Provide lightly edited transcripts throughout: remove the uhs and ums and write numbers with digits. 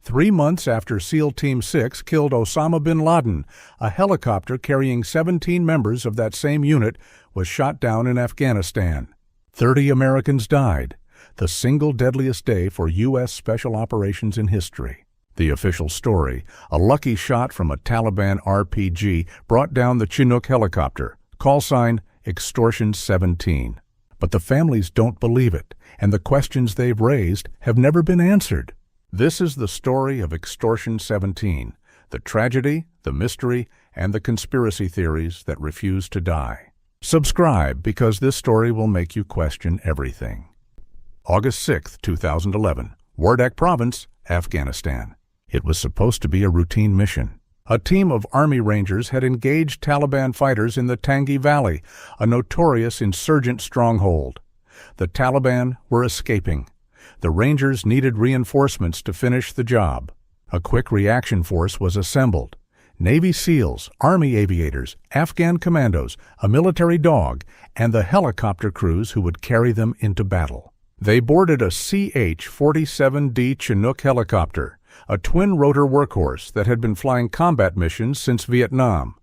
3 months after SEAL Team 6 killed Osama bin Laden, a helicopter carrying 17 members of that same unit was shot down in Afghanistan. 30 Americans died, the single deadliest day for U.S. Special Operations in history. The official story: a lucky shot from a Taliban RPG brought down the Chinook helicopter, call sign Extortion 17. But the families don't believe it, and the questions they've raised have never been answered. This is the story of Extortion 17, the tragedy, the mystery, and the conspiracy theories that refuse to die. Subscribe, because this story will make you question everything. August 6, 2011, Wardak Province, Afghanistan. It was supposed to be a routine mission. A team of Army Rangers had engaged Taliban fighters in the Tangi Valley, a notorious insurgent stronghold. The Taliban were escaping. The Rangers needed reinforcements to finish the job. A quick reaction force was assembled. Navy SEALs, Army aviators, Afghan commandos, a military dog, and the helicopter crews who would carry them into battle. They boarded a CH-47D Chinook helicopter, a twin-rotor workhorse that had been flying combat missions since Vietnam.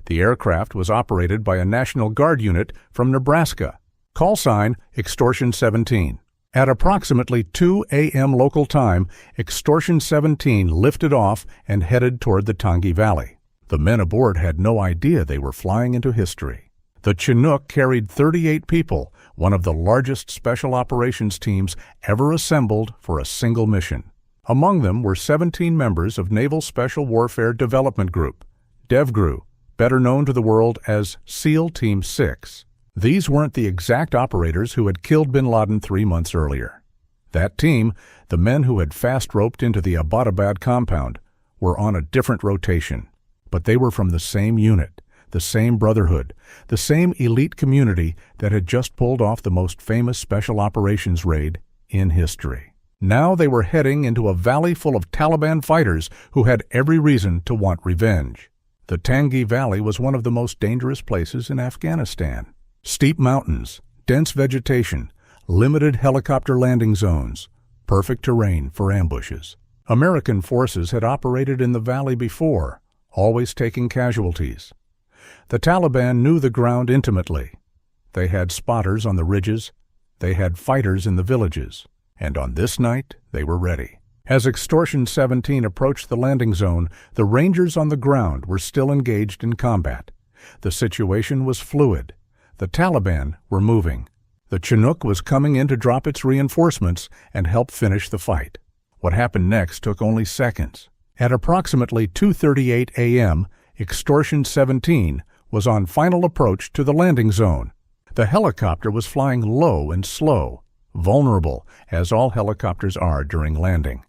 The aircraft was operated by a National Guard unit from Nebraska, call sign Extortion 17. At approximately 2 a.m. local time, Extortion 17 lifted off and headed toward the Tangi Valley. The men aboard had no idea they were flying into history. The Chinook carried 38 people, one of the largest special operations teams ever assembled for a single mission. Among them were 17 members of Naval Special Warfare Development Group, DEVGRU, better known to the world as SEAL Team 6. These weren't the exact operators who had killed bin Laden 3 months earlier. That team, the men who had fast-roped into the Abbottabad compound, were on a different rotation. But they were from the same unit, the same brotherhood, the same elite community that had just pulled off the most famous special operations raid in history. Now they were heading into a valley full of Taliban fighters who had every reason to want revenge. The Tangi Valley was one of the most dangerous places in Afghanistan. Steep mountains, dense vegetation, limited helicopter landing zones, perfect terrain for ambushes. American forces had operated in the valley before, always taking casualties. The Taliban knew the ground intimately. They had spotters on the ridges, they had fighters in the villages, and on this night they were ready. As Extortion 17 approached the landing zone, the Rangers on the ground were still engaged in combat. The situation was fluid. The Taliban were moving. The Chinook was coming in to drop its reinforcements and help finish the fight. What happened next took only seconds. At approximately 2:38 a.m., Extortion 17 was on final approach to the landing zone. The helicopter was flying low and slow, vulnerable, as all helicopters are during landing.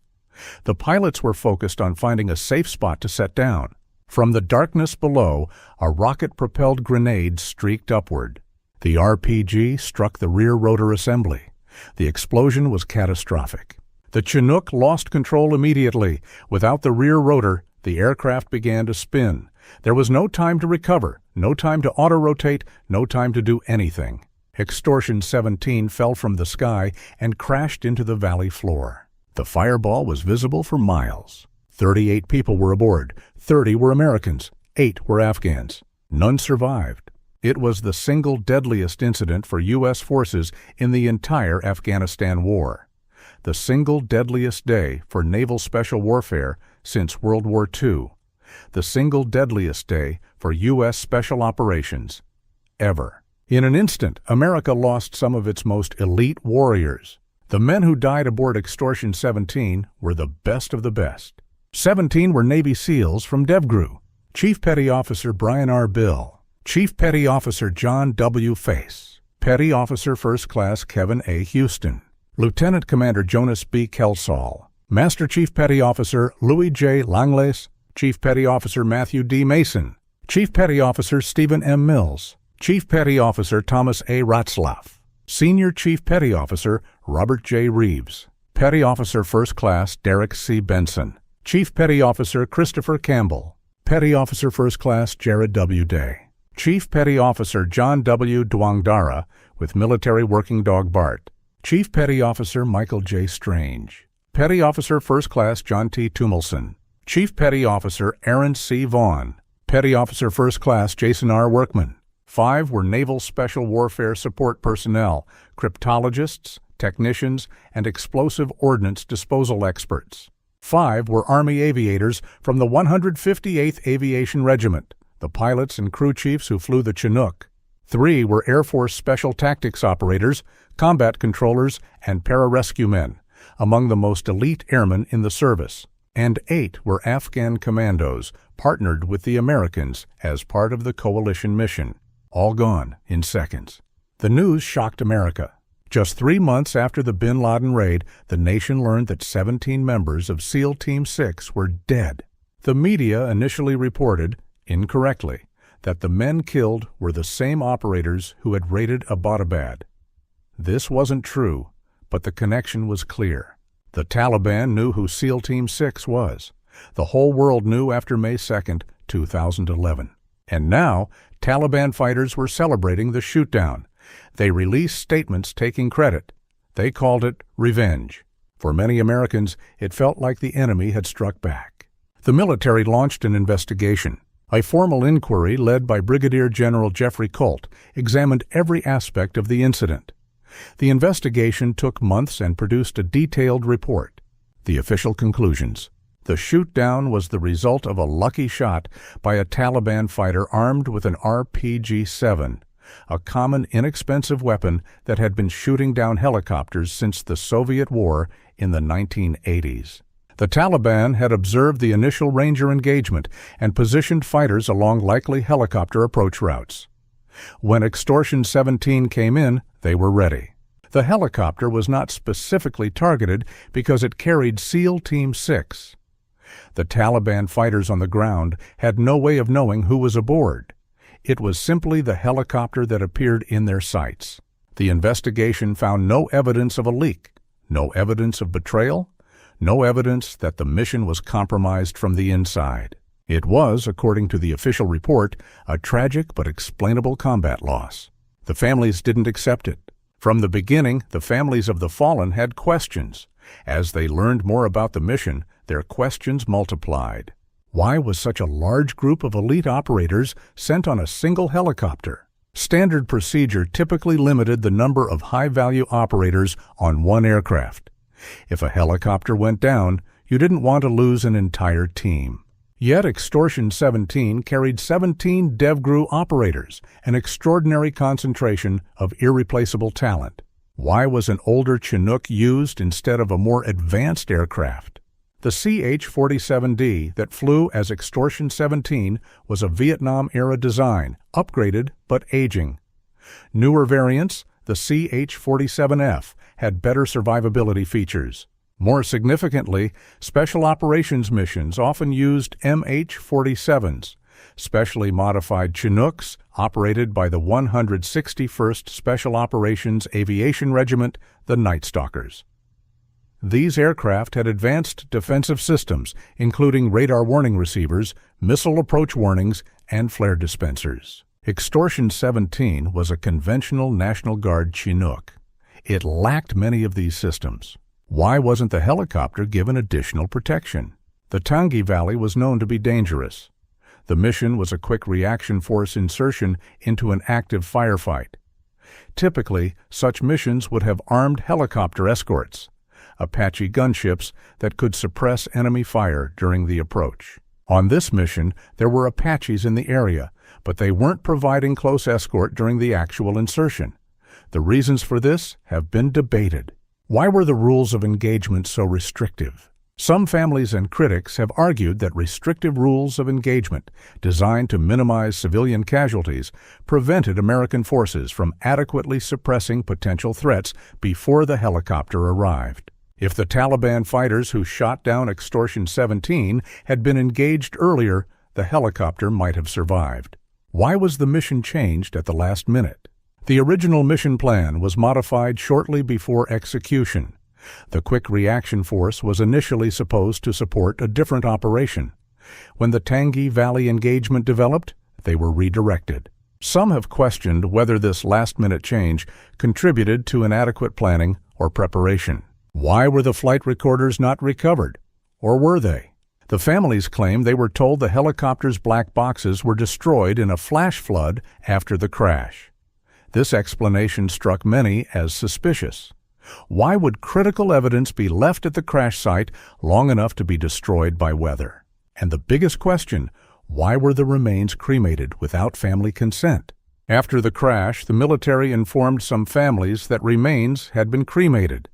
The pilots were focused on finding a safe spot to set down. From the darkness below, a rocket-propelled grenade streaked upward. The RPG struck the rear rotor assembly. The explosion was catastrophic. The Chinook lost control immediately. Without the rear rotor, the aircraft began to spin. There was no time to recover, no time to auto-rotate, no time to do anything. Extortion 17 fell from the sky and crashed into the valley floor. The fireball was visible for miles. 38 people were aboard. 30 were Americans. 8 were Afghans. None survived. It was the single deadliest incident for U.S. forces in the entire Afghanistan war. The single deadliest day for naval special warfare since World War II. The single deadliest day for U.S. special operations ever. In an instant, America lost some of its most elite warriors. The men who died aboard Extortion 17 were the best of the best. 17 were Navy SEALs from DEVGRU. Chief Petty Officer Brian R. Bill, Chief Petty Officer John W. Face, Petty Officer First Class Kevin A. Houston, Lieutenant Commander Jonas B. Kelsall, Master Chief Petty Officer Louis J. Langles, Chief Petty Officer Matthew D. Mason, Chief Petty Officer Stephen M. Mills, Chief Petty Officer Thomas A. Ratzlaff, Senior Chief Petty Officer Robert J. Reeves, Petty Officer First Class Derek C. Benson, Chief Petty Officer Christopher Campbell, Petty Officer First Class Jared W. Day, Chief Petty Officer John W. Dwangdara with Military Working Dog Bart, Chief Petty Officer Michael J. Strange, Petty Officer First Class John T. Tumelson, Chief Petty Officer Aaron C. Vaughn, Petty Officer First Class Jason R. Workman. 5 were Naval Special Warfare Support personnel, cryptologists, technicians, and explosive ordnance disposal experts. 5 were Army aviators from the 158th Aviation Regiment, the pilots and crew chiefs who flew the Chinook. 3 were Air Force Special Tactics operators, combat controllers, and pararescue men, among the most elite airmen in the service. And 8 were Afghan commandos, partnered with the Americans as part of the coalition mission. All gone in seconds. The news shocked America. Just 3 months after the bin Laden raid, the nation learned that 17 members of SEAL Team 6 were dead. The media initially reported, incorrectly, that the men killed were the same operators who had raided Abbottabad. This wasn't true, but the connection was clear. The Taliban knew who SEAL Team 6 was. The whole world knew after May 2, 2011. And now, Taliban fighters were celebrating the shootdown. They released statements taking credit. They called it revenge. For many Americans, it felt like the enemy had struck back. The military launched an investigation. A formal inquiry led by Brigadier General Jeffrey Colt examined every aspect of the incident. The investigation took months and produced a detailed report. The official conclusions. The shootdown was the result of a lucky shot by a Taliban fighter armed with an RPG-7, a common inexpensive weapon that had been shooting down helicopters since the Soviet War in the 1980s. The Taliban had observed the initial Ranger engagement and positioned fighters along likely helicopter approach routes. When Extortion 17 came in, they were ready. The helicopter was not specifically targeted because it carried SEAL Team 6. The Taliban fighters on the ground had no way of knowing who was aboard. It was simply the helicopter that appeared in their sights. The investigation found no evidence of a leak, no evidence of betrayal, no evidence that the mission was compromised from the inside. It was, according to the official report, a tragic but explainable combat loss. The families didn't accept it. From the beginning, the families of the fallen had questions. As they learned more about the mission, their questions multiplied. Why was such a large group of elite operators sent on a single helicopter? Standard procedure typically limited the number of high-value operators on one aircraft. If a helicopter went down, you didn't want to lose an entire team. Yet Extortion 17 carried 17 DEVGRU operators, an extraordinary concentration of irreplaceable talent. Why was an older Chinook used instead of a more advanced aircraft? The CH-47D that flew as Extortion 17 was a Vietnam-era design, upgraded but aging. Newer variants, the CH-47F, had better survivability features. More significantly, special operations missions often used MH-47s, specially modified Chinooks operated by the 161st Special Operations Aviation Regiment, the Night Stalkers. These aircraft had advanced defensive systems, including radar warning receivers, missile approach warnings, and flare dispensers. Extortion 17 was a conventional National Guard Chinook. It lacked many of these systems. Why wasn't the helicopter given additional protection? The Tangi Valley was known to be dangerous. The mission was a quick reaction force insertion into an active firefight. Typically, such missions would have armed helicopter escorts, Apache gunships that could suppress enemy fire during the approach. On this mission, there were Apaches in the area, but they weren't providing close escort during the actual insertion. The reasons for this have been debated. Why were the rules of engagement so restrictive? Some families and critics have argued that restrictive rules of engagement, designed to minimize civilian casualties, prevented American forces from adequately suppressing potential threats before the helicopter arrived. If the Taliban fighters who shot down Extortion 17 had been engaged earlier, the helicopter might have survived. Why was the mission changed at the last minute? The original mission plan was modified shortly before execution. The Quick Reaction Force was initially supposed to support a different operation. When the Tangi Valley engagement developed, they were redirected. Some have questioned whether this last-minute change contributed to inadequate planning or preparation. Why were the flight recorders not recovered? Or were they? The families claim they were told the helicopter's black boxes were destroyed in a flash flood after the crash. This explanation struck many as suspicious. Why would critical evidence be left at the crash site long enough to be destroyed by weather? And the biggest question, why were the remains cremated without family consent? After the crash, the military informed some families that remains had been cremated,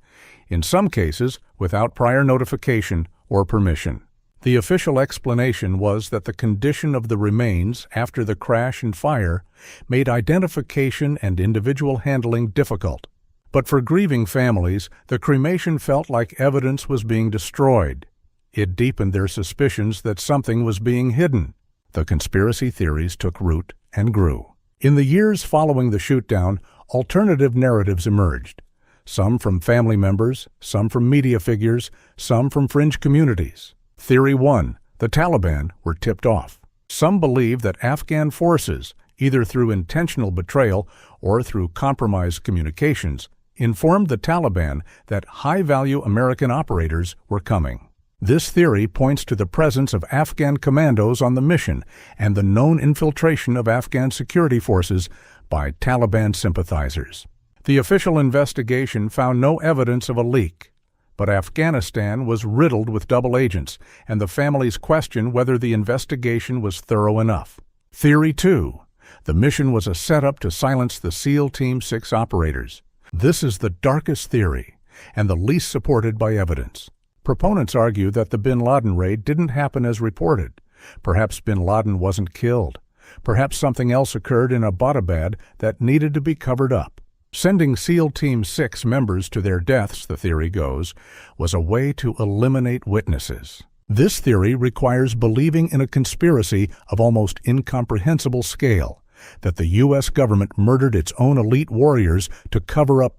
in some cases without prior notification or permission. The official explanation was that the condition of the remains after the crash and fire made identification and individual handling difficult. But for grieving families, the cremation felt like evidence was being destroyed. It deepened their suspicions that something was being hidden. The conspiracy theories took root and grew. In the years following the shootdown, alternative narratives emerged. Some from family members, some from media figures, some from fringe communities. Theory 1. The Taliban were tipped off. Some believe that Afghan forces, either through intentional betrayal or through compromised communications, informed the Taliban that high-value American operators were coming. This theory points to the presence of Afghan commandos on the mission and the known infiltration of Afghan security forces by Taliban sympathizers. The official investigation found no evidence of a leak, but Afghanistan was riddled with double agents, and the families question whether the investigation was thorough enough. Theory 2. The mission was a setup to silence the SEAL Team 6 operators. This is the darkest theory, and the least supported by evidence. Proponents argue that the bin Laden raid didn't happen as reported. Perhaps bin Laden wasn't killed. Perhaps something else occurred in Abbottabad that needed to be covered up. Sending SEAL Team 6 members to their deaths, the theory goes, was a way to eliminate witnesses. This theory requires believing in a conspiracy of almost incomprehensible scale, that the U.S. government murdered its own elite warriors to cover up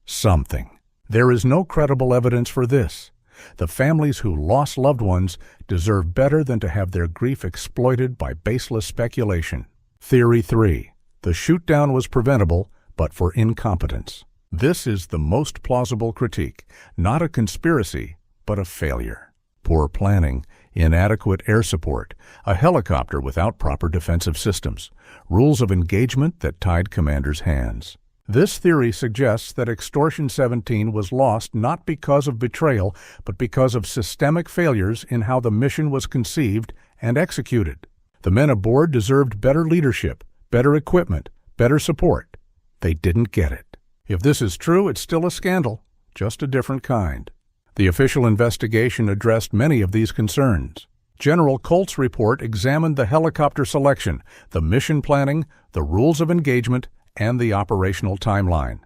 something. There is no credible evidence for this. The families who lost loved ones deserve better than to have their grief exploited by baseless speculation. Theory 3. The shootdown was preventable, but for incompetence. This is the most plausible critique, not a conspiracy, but a failure. Poor planning, inadequate air support, a helicopter without proper defensive systems, rules of engagement that tied commanders' hands. This theory suggests that Extortion 17 was lost not because of betrayal, but because of systemic failures in how the mission was conceived and executed. The men aboard deserved better leadership, better equipment, better support. They didn't get it. If this is true, it's still a scandal, just a different kind. The official investigation addressed many of these concerns. General Colt's report examined the helicopter selection, the mission planning, the rules of engagement, and the operational timeline.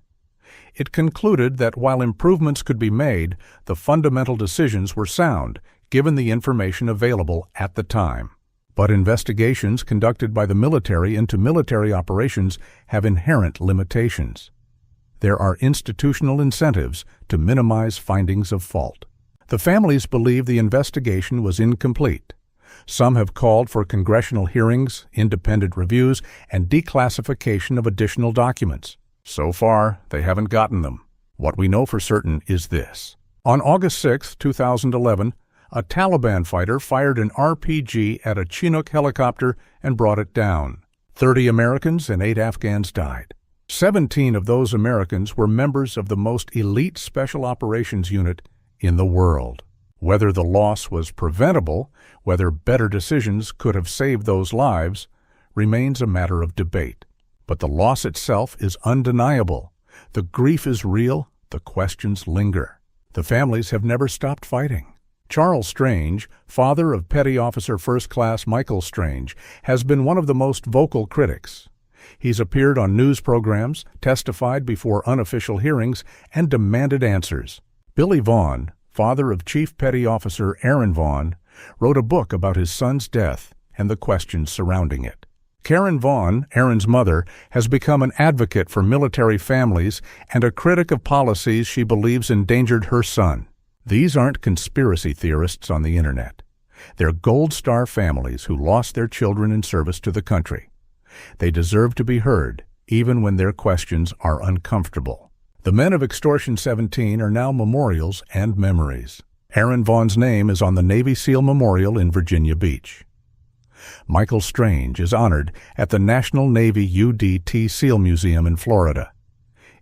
It concluded that while improvements could be made, the fundamental decisions were sound, given the information available at the time. But investigations conducted by the military into military operations have inherent limitations. There are institutional incentives to minimize findings of fault. The families believe the investigation was incomplete. Some have called for congressional hearings, independent reviews, and declassification of additional documents. So far, they haven't gotten them. What we know for certain is this. On August 6, 2011, a Taliban fighter fired an RPG at a Chinook helicopter and brought it down. 30 Americans and 8 Afghans died. 17 of those Americans were members of the most elite special operations unit in the world. Whether the loss was preventable, whether better decisions could have saved those lives, remains a matter of debate. But the loss itself is undeniable. The grief is real, the questions linger. The families have never stopped fighting. Charles Strange, father of Petty Officer First Class Michael Strange, has been one of the most vocal critics. He's appeared on news programs, testified before unofficial hearings, and demanded answers. Billy Vaughn, father of Chief Petty Officer Aaron Vaughn, wrote a book about his son's death and the questions surrounding it. Karen Vaughn, Aaron's mother, has become an advocate for military families and a critic of policies she believes endangered her son. These aren't conspiracy theorists on the internet. They're Gold Star families who lost their children in service to the country. They deserve to be heard, even when their questions are uncomfortable. The men of Extortion 17 are now memorials and memories. Aaron Vaughn's name is on the Navy SEAL Memorial in Virginia Beach. Michael Strange is honored at the National Navy UDT SEAL Museum in Florida.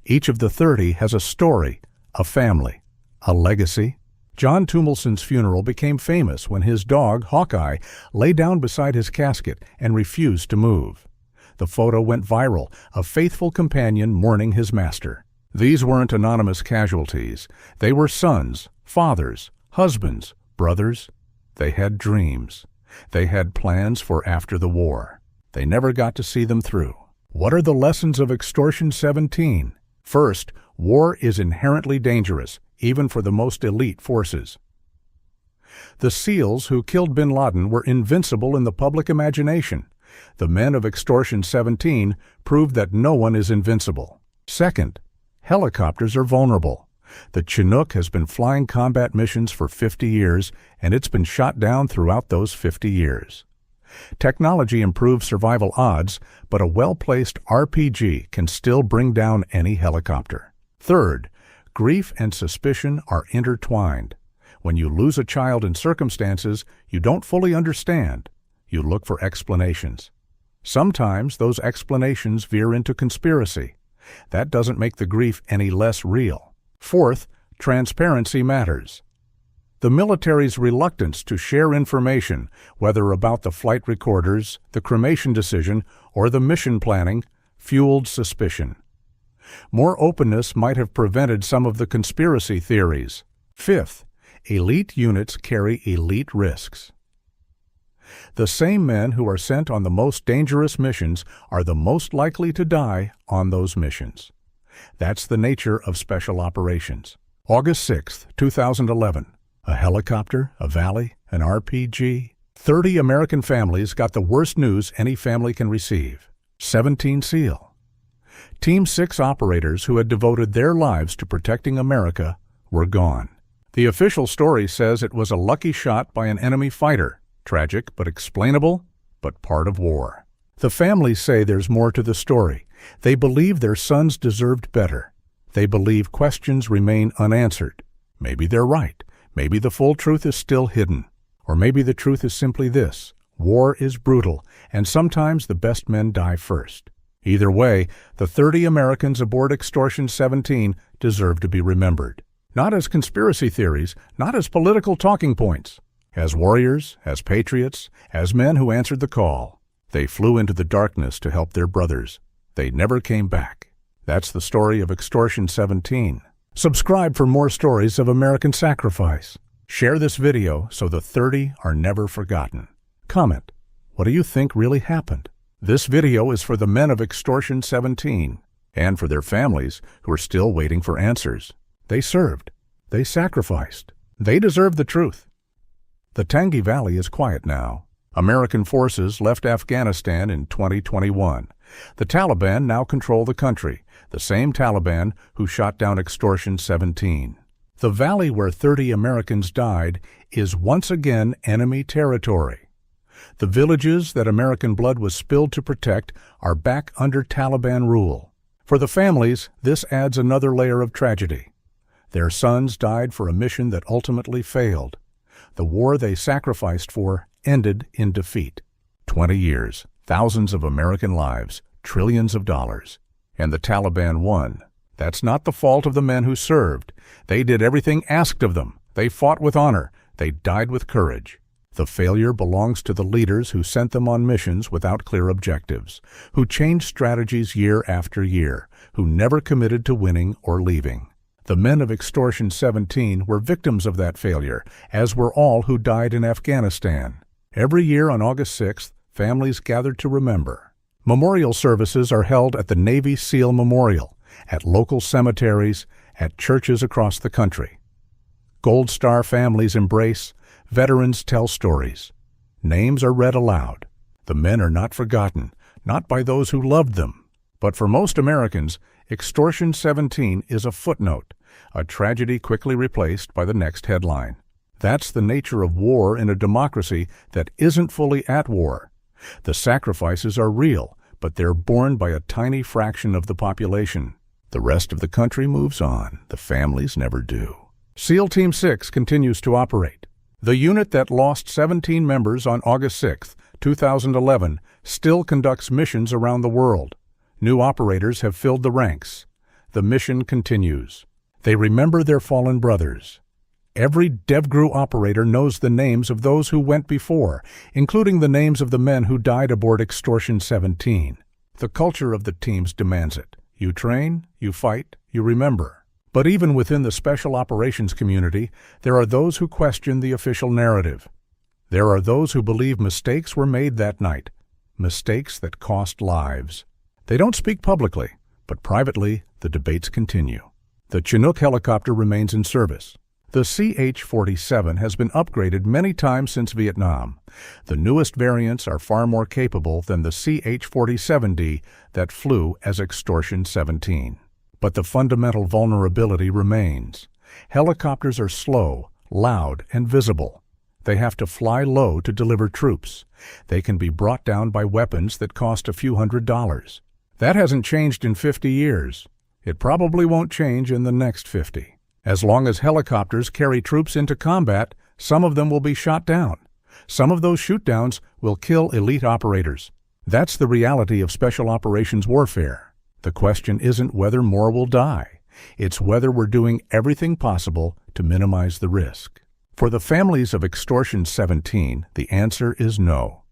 Each of the 30 has a story, a family, a legacy. John Tumelson's funeral became famous when his dog, Hawkeye, lay down beside his casket and refused to move. The photo went viral, a faithful companion mourning his master. These weren't anonymous casualties. They were sons, fathers, husbands, brothers. They had dreams. They had plans for after the war. They never got to see them through. What are the lessons of Extortion 17? First, war is inherently dangerous, even for the most elite forces. The SEALs who killed bin Laden were invincible in the public imagination. The men of Extortion 17 proved that no one is invincible. Second, helicopters are vulnerable. The Chinook has been flying combat missions for 50 years, and it's been shot down throughout those 50 years. Technology improves survival odds, but a well-placed RPG can still bring down any helicopter. Third, grief and suspicion are intertwined. When you lose a child in circumstances you don't fully understand, you look for explanations. Sometimes those explanations veer into conspiracy. That doesn't make the grief any less real. Fourth, transparency matters. The military's reluctance to share information, whether about the flight recorders, the cremation decision, or the mission planning, fueled suspicion. More openness might have prevented some of the conspiracy theories. Fifth, elite units carry elite risks. The same men who are sent on the most dangerous missions are the most likely to die on those missions. That's the nature of special operations. August 6, 2011. A helicopter, a valley, an RPG. 30 American families got the worst news any family can receive. 17 SEAL. Team 6 operators who had devoted their lives to protecting America were gone. The official story says it was a lucky shot by an enemy fighter. Tragic but explainable, but part of war. The families say there's more to the story. They believe their sons deserved better. They believe questions remain unanswered. Maybe they're right. Maybe the full truth is still hidden. Or maybe the truth is simply this: war is brutal, and sometimes the best men die first. Either way, the 30 Americans aboard Extortion 17 deserve to be remembered. Not as conspiracy theories, not as political talking points. As warriors, as patriots, as men who answered the call. They flew into the darkness to help their brothers. They never came back. That's the story of Extortion 17. Subscribe for more stories of American sacrifice. Share this video so the 30 are never forgotten. Comment, what do you think really happened? This video is for the men of Extortion 17 and for their families who are still waiting for answers. They served. They sacrificed. They deserve the truth. The Tangi Valley is quiet now. American forces left Afghanistan in 2021. The Taliban now control the country, the same Taliban who shot down Extortion 17. The valley where 30 Americans died is once again enemy territory. The villages that American blood was spilled to protect are back under Taliban rule. For the families, this adds another layer of tragedy. Their sons died for a mission that ultimately failed. The war they sacrificed for ended in defeat. 20 years, thousands of American lives, trillions of dollars. And the Taliban won. That's not the fault of the men who served. They did everything asked of them. They fought with honor. They died with courage. The failure belongs to the leaders who sent them on missions without clear objectives, who changed strategies year after year, who never committed to winning or leaving. The men of Extortion 17 were victims of that failure, as were all who died in Afghanistan. Every year on August 6th, families gathered to remember. Memorial services are held at the Navy SEAL Memorial, at local cemeteries, at churches across the country. Gold Star families embrace, veterans tell stories. Names are read aloud. The men are not forgotten, not by those who loved them. But for most Americans, Extortion 17 is a footnote, a tragedy quickly replaced by the next headline. That's the nature of war in a democracy that isn't fully at war. The sacrifices are real, but they're borne by a tiny fraction of the population. The rest of the country moves on. The families never do. SEAL Team 6 continues to operate. The unit that lost 17 members on August 6, 2011, still conducts missions around the world. New operators have filled the ranks. The mission continues. They remember their fallen brothers. Every DEVGRU operator knows the names of those who went before, including the names of the men who died aboard Extortion 17. The culture of the teams demands it. You train, you fight, you remember. But even within the special operations community, there are those who question the official narrative. There are those who believe mistakes were made that night, mistakes that cost lives. They don't speak publicly, but privately, the debates continue. The Chinook helicopter remains in service. The CH-47 has been upgraded many times since Vietnam. The newest variants are far more capable than the CH-47D that flew as Extortion 17. But the fundamental vulnerability remains. Helicopters are slow, loud, and visible. They have to fly low to deliver troops. They can be brought down by weapons that cost a few $100s. That hasn't changed in 50 years. It probably won't change in the next 50. As long as helicopters carry troops into combat, some of them will be shot down. Some of those shootdowns will kill elite operators. That's the reality of special operations warfare. The question isn't whether more will die. It's whether we're doing everything possible to minimize the risk. For the families of Extortion 17, the answer is no.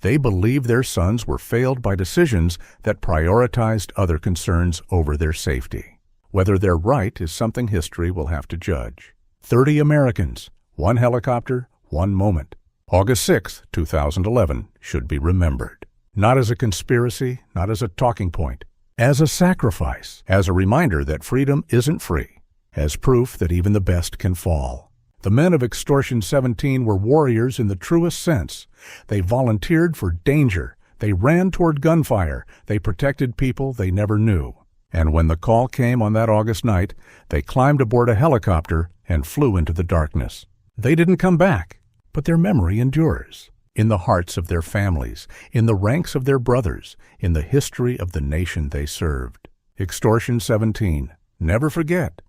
They believe their sons were failed by decisions that prioritized other concerns over their safety. Whether they're right is something history will have to judge. 30 Americans, 1 helicopter, 1 moment. August 6, 2011 should be remembered. Not as a conspiracy, not as a talking point. As a sacrifice, as a reminder that freedom isn't free, as proof that even the best can fall. The men of Extortion 17 were warriors in the truest sense. They volunteered for danger. They ran toward gunfire. They protected people they never knew. And when the call came on that August night, they climbed aboard a helicopter and flew into the darkness. They didn't come back, but their memory endures. In the hearts of their families, in the ranks of their brothers, in the history of the nation they served. Extortion 17. Never forget.